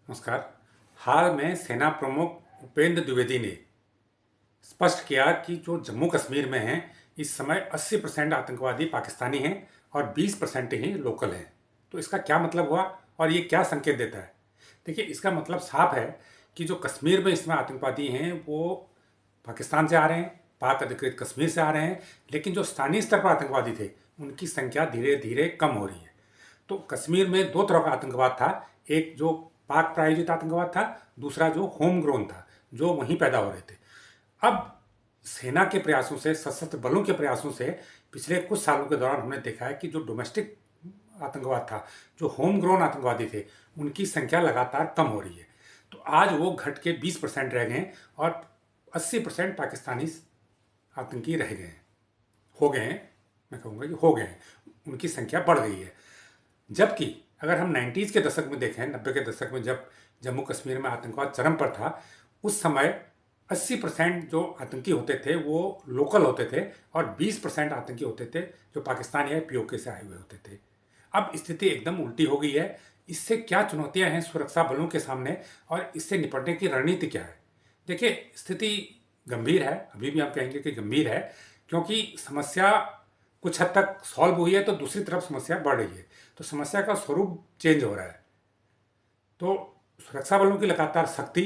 नमस्कार। हाल में सेना प्रमुख उपेंद्र द्विवेदी ने स्पष्ट किया कि जो जम्मू कश्मीर में हैं इस समय 80% आतंकवादी पाकिस्तानी हैं और 20% ही लोकल हैं। तो इसका क्या मतलब हुआ और ये क्या संकेत देता है? देखिए, इसका मतलब साफ है कि जो कश्मीर में इसमें आतंकवादी हैं वो पाकिस्तान से आ रहे हैं, पाक अधिकृत कश्मीर से आ रहे हैं, लेकिन जो स्थानीय स्तर पर आतंकवादी थे उनकी संख्या धीरे धीरे कम हो रही है। तो कश्मीर में दो तरह का आतंकवाद था। एक जो पाक प्रायोजित आतंकवाद था, दूसरा जो होम ग्रोन था, जो वहीं पैदा हो रहे थे। अब सेना के प्रयासों से, सशस्त्र बलों के प्रयासों से पिछले कुछ सालों के दौरान हमने देखा है कि जो डोमेस्टिक आतंकवाद था, जो होम ग्रोन आतंकवादी थे, उनकी संख्या लगातार कम हो रही है। तो आज वो घट के 20% रह गए और 80% पाकिस्तानी आतंकी रह गए हैं, हो गए हैं। मैं कहूँगा कि हो गए हैं, उनकी संख्या बढ़ गई है। जबकि अगर हम 90s के दशक में देखें, 90 के दशक में जब जम्मू कश्मीर में आतंकवाद चरम पर था, उस समय 80% जो आतंकी होते थे वो लोकल होते थे और 20% आतंकी होते थे जो पाकिस्तान या पीओके से आए हुए होते थे। अब स्थिति एकदम उल्टी हो गई है। इससे क्या चुनौतियां हैं सुरक्षा बलों के सामने और इससे निपटने की रणनीति क्या है? देखिए, स्थिति गंभीर है, अभी भी हम कहेंगे कि गंभीर है, क्योंकि समस्या कुछ हद तक सॉल्व हुई है तो दूसरी तरफ समस्या बढ़ रही है। तो समस्या का स्वरूप चेंज हो रहा है। तो सुरक्षा बलों की लगातार सख्ती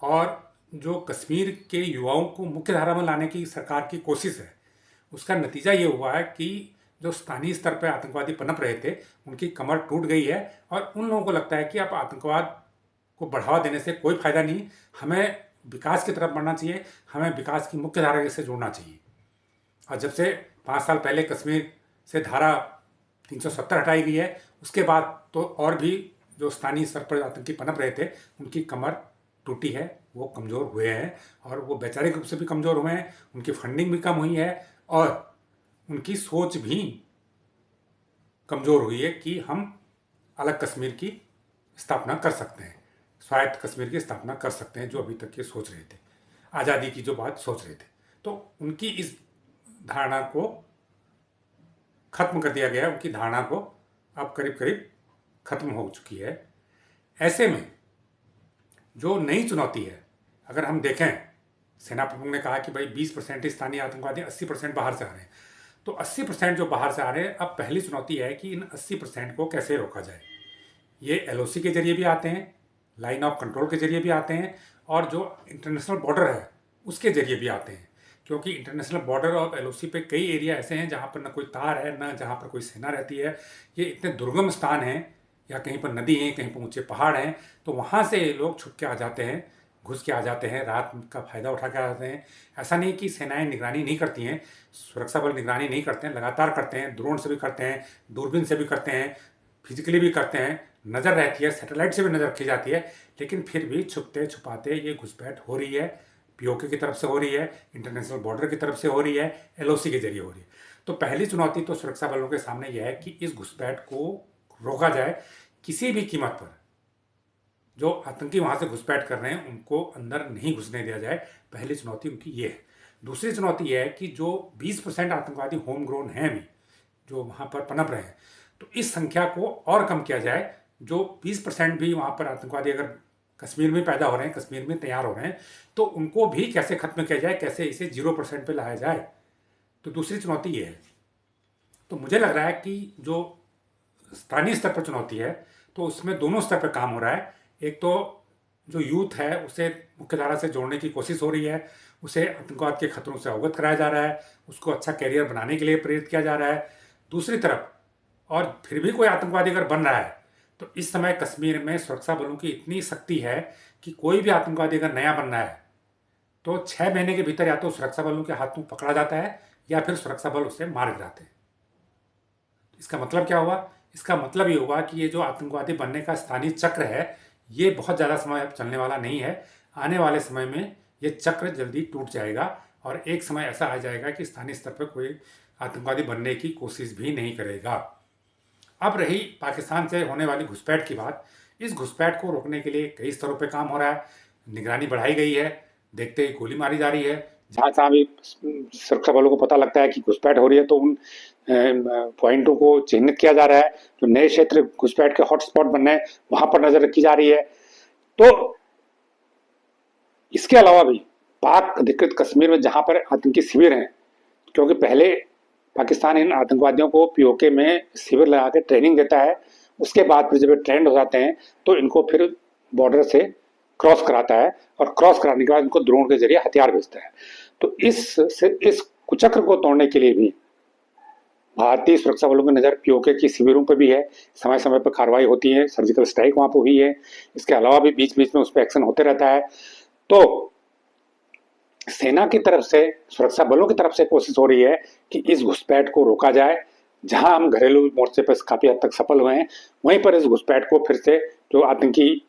और जो कश्मीर के युवाओं को मुख्य धारा में लाने की सरकार की कोशिश है, उसका नतीजा ये हुआ है कि जो स्थानीय स्तर पर आतंकवादी पनप रहे थे उनकी कमर टूट गई है और उन लोगों को लगता है कि अब आतंकवाद को बढ़ावा देने से कोई फायदा नहीं, हमें विकास की तरफ बढ़ना चाहिए, हमें विकास की मुख्य धारा से जोड़ना चाहिए। और जब से 5 साल पहले कश्मीर से धारा 370 हटाई गई है, उसके बाद तो और भी जो स्थानीय स्तर पर आतंकी पनप रहे थे उनकी कमर टूटी है, वो कमज़ोर हुए हैं और वो वैचारिक रूप से भी कमज़ोर हुए हैं, उनकी फंडिंग भी कम हुई है और उनकी सोच भी कमज़ोर हुई है कि हम अलग कश्मीर की स्थापना कर सकते हैं, स्वायत्त कश्मीर की स्थापना कर सकते हैं, जो अभी तक ये सोच रहे थे, आज़ादी की जो बात सोच रहे थे। तो उनकी इस धारणा को खत्म कर दिया गया है, उनकी धारणा को अब करीब करीब खत्म हो चुकी है। ऐसे में जो नई चुनौती है, अगर हम देखें, सेना प्रमुख ने कहा कि भाई 20% ही स्थानीय आतंकवादी, 80% बाहर से आ रहे हैं। तो 80% जो बाहर से आ रहे हैं, अब पहली चुनौती है कि इन 80% को कैसे रोका जाए। ये एलओसी के जरिए भी आते हैं, लाइन ऑफ कंट्रोल के जरिए भी आते हैं और जो इंटरनेशनल बॉर्डर है उसके जरिए भी आते हैं, क्योंकि इंटरनेशनल बॉर्डर और एलओसी पे कई एरिया ऐसे हैं जहाँ पर ना कोई तार है, ना जहाँ पर कोई सेना रहती है। ये इतने दुर्गम स्थान हैं, या कहीं पर नदी है, कहीं पर ऊंचे पहाड़ हैं, तो वहाँ से लोग छुप के आ जाते हैं, घुस के आ जाते हैं, रात का फ़ायदा उठा के आ जाते हैं। ऐसा नहीं कि सेनाएं निगरानी नहीं करती हैं, सुरक्षा बल निगरानी नहीं करते हैं, लगातार करते हैं, ड्रोन से भी करते हैं, दूरबीन से भी करते हैं, फिजिकली भी करते हैं, नज़र रहती है, सैटेलाइट से भी नज़र रखी जाती है, लेकिन फिर भी छुपते छुपाते ये घुसपैठ हो रही है। पीओके की तरफ से हो रही है, इंटरनेशनल बॉर्डर की तरफ से हो रही है, एलओसी के जरिए हो रही है। तो पहली चुनौती तो सुरक्षा बलों के सामने यह है कि इस घुसपैठ को रोका जाए, किसी भी कीमत पर। जो आतंकी वहाँ से घुसपैठ कर रहे हैं उनको अंदर नहीं घुसने दिया जाए, पहली चुनौती उनकी ये है। दूसरी चुनौती यह है कि जो 20% आतंकवादी होम ग्रोन हैं अभी, जो वहाँ पर पनप रहे हैं, तो इस संख्या को और कम किया जाए। जो 20% भी वहाँ पर आतंकवादी अगर कश्मीर में पैदा हो रहे हैं, कश्मीर में तैयार हो रहे हैं, तो उनको भी कैसे खत्म किया जाए, कैसे इसे 0% पे लाया जाए। तो दूसरी चुनौती ये है। तो मुझे लग रहा है कि जो स्थानीय स्तर पर चुनौती है, तो उसमें दोनों स्तर पर काम हो रहा है। एक तो जो यूथ है उसे मुख्यधारा से जोड़ने की कोशिश हो रही है, उसे आतंकवाद के खतरों से अवगत कराया जा रहा है, उसको अच्छा कैरियर बनाने के लिए प्रेरित किया जा रहा है। दूसरी तरफ, और फिर भी कोई आतंकवादी अगर बन रहा है, तो इस समय कश्मीर में सुरक्षा बलों की इतनी शक्ति है कि कोई भी आतंकवादी अगर नया बन रहा है तो 6 महीने के भीतर या तो सुरक्षा बलों के हाथों पकड़ा जाता है या फिर सुरक्षा बल उसे मार गिराते हैं। इसका मतलब क्या हुआ? इसका मतलब ये हुआ कि ये जो आतंकवादी बनने का स्थानीय चक्र है, ये बहुत ज़्यादा समय अब चलने वाला नहीं है। आने वाले समय में ये चक्र जल्दी टूट जाएगा और एक समय ऐसा आ जाएगा कि स्थानीय स्तर पर कोई आतंकवादी बनने की कोशिश भी नहीं करेगा। अब रही पाकिस्तान से होने वाली घुसपैठ की बात, इस घुसपैठ को रोकने के लिए कई स्तरों पर काम हो रहा है, निगरानी बढ़ाई गई है, देखते ही गोली मारी जा रही है। जहाँ जहाँ भी सुरक्षा बलों को पता लगता है कि घुसपैठ हो रही है तो उन पॉइंटों को चिन्हित किया जा रहा है। जो नए क्षेत्र घुसपैठ के हॉटस्पॉट बन रहे हैं वहाँ पर नज़र रखी जा रही है। तो इसके अलावा भी पाक अधिकृत कश्मीर में जहां पर आतंकी शिविर हैं, क्योंकि पहले पाकिस्तान इन आतंकवादियों को पीओके में शिविर लगा के ट्रेनिंग देता है, उसके बाद फिर जब ट्रेंड हो जाते हैं तो इनको फिर बॉर्डर से क्रॉस कराता है और क्रॉस कराने के बाद इनको ड्रोन के जरिए हथियार भेजता है। तो इस कुचक्र को तोड़ने के लिए भी भारतीय सुरक्षा बलों की नज़र पीओके की शिविरों पर भी है, समय समय पर कार्रवाई होती है, सर्जिकल स्ट्राइक वहां पर हुई है। इसके अलावा भी बीच बीच में उस पर एक्शन होते रहता है। तो सेना की तरफ से, सुरक्षा बलों की तरफ से कोशिश हो रही है कि इस घुसपैठ को रोका जाए। जहां हम घरेलू मोर्चे पर काफी हद तक सफल हुए हैं, वहीं पर इस घुसपैठ को फिर से जो आतंकी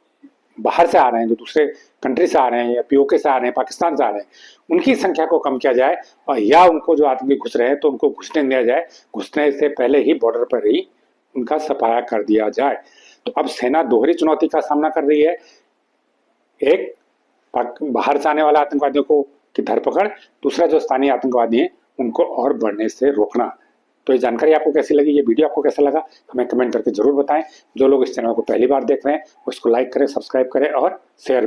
बाहर से आ रहे हैं, जो दूसरे कंट्री से आ रहे हैं या पीओके से आ रहे हैं, पाकिस्तान से आ रहे हैं, उनकी संख्या को कम किया जाए और या उनको जो आतंकी घुस रहे हैं तो उनको घुसने दिया जाए, घुसने से पहले ही बॉर्डर पर ही उनका सफाया कर दिया जाए। तो अब सेना दोहरी चुनौती का सामना कर रही है। एक, बाहर से आने वाले आतंकवादियों को की धरपकड़, दूसरा जो स्थानीय आतंकवादी हैं उनको और बढ़ने से रोकना। तो ये जानकारी आपको कैसी लगी, ये वीडियो आपको कैसा लगा, हमें कमेंट करके जरूर बताएं। जो लोग इस चैनल को पहली बार देख रहे हैं उसको लाइक करें, सब्सक्राइब करें और शेयर भी